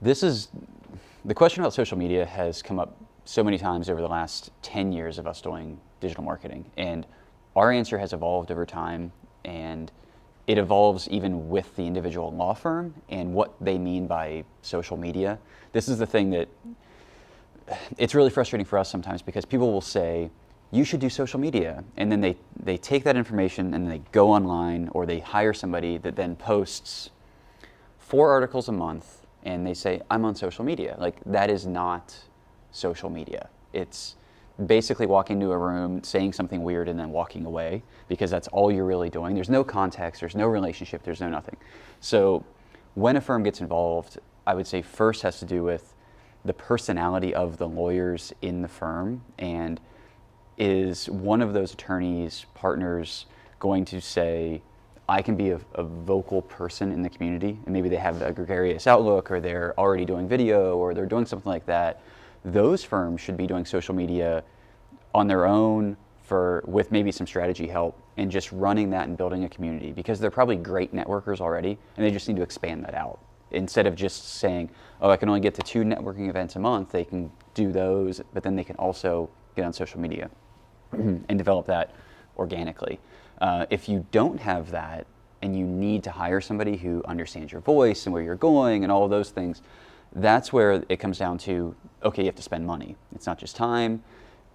This is the question about social media has come up so many times over the last 10 years of us doing digital marketing. And our answer has evolved over time, and it evolves even with the individual law firm and what they mean by social media. This is the thing that it's really frustrating for us sometimes, because people will say, you should do social media. And then they take that information and they go online, or they hire somebody that then posts 4 articles a month and they say, I'm on social media. Like, that is not social media. It's basically walking into a room, saying something weird, and then walking away, because that's all you're really doing. There's no context, there's no relationship, there's no nothing. So when a firm gets involved, I would say first has to do with the personality of the lawyers in the firm, and is one of those attorneys, partners, going to say, I can be a vocal person in the community, and maybe they have a gregarious outlook, or they're already doing video, or they're doing something like that. Those firms should be doing social media on their own with maybe some strategy help, and just running that and building a community, because they're probably great networkers already, and they just need to expand that out. Instead of just saying, oh, I can only get to 2 networking events a month, they can do those, but then they can also get on social media and develop that organically. If you don't have that, and you need to hire somebody who understands your voice and where you're going and all of those things, that's where it comes down to, okay, you have to spend money. It's not just time.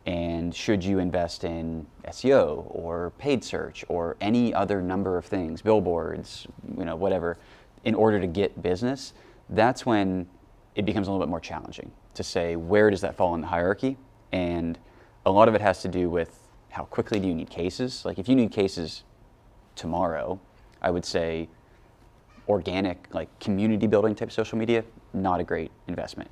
And should you invest in SEO or paid search or any other number of things, billboards, whatever, in order to get business? That's when it becomes a little bit more challenging to say, where does that fall in the hierarchy? And a lot of it has to do with how quickly do you need cases. Like, if you need cases tomorrow, I would say organic, like community building type social media, not a great investment.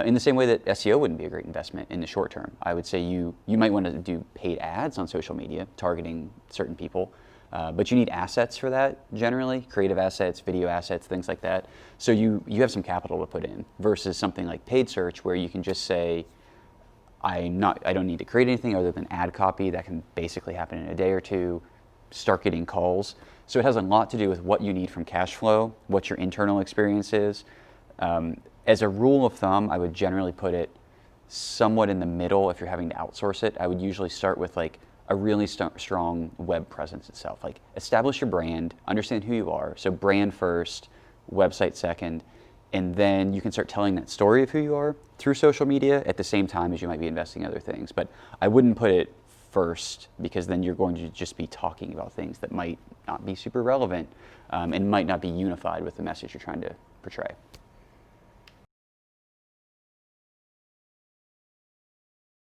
In the same way that SEO wouldn't be a great investment in the short term. I would say you might want to do paid ads on social media targeting certain people, but you need assets for that generally, creative assets, video assets, things like that. So you have some capital to put in, versus something like paid search, where you can just say, I don't need to create anything other than ad copy. That can basically happen in a day or two, start getting calls. So it has a lot to do with what you need from cash flow, what your internal experience is. As a rule of thumb, I would generally put it somewhat in the middle. If you're having to outsource it, I would usually start with like a really strong web presence itself. Like, establish your brand, understand who you are. So brand first, website second, and then you can start telling that story of who you are through social media at the same time as you might be investing in other things. But I wouldn't put it first, because then you're going to just be talking about things that might not be super relevant, and might not be unified with the message you're trying to portray.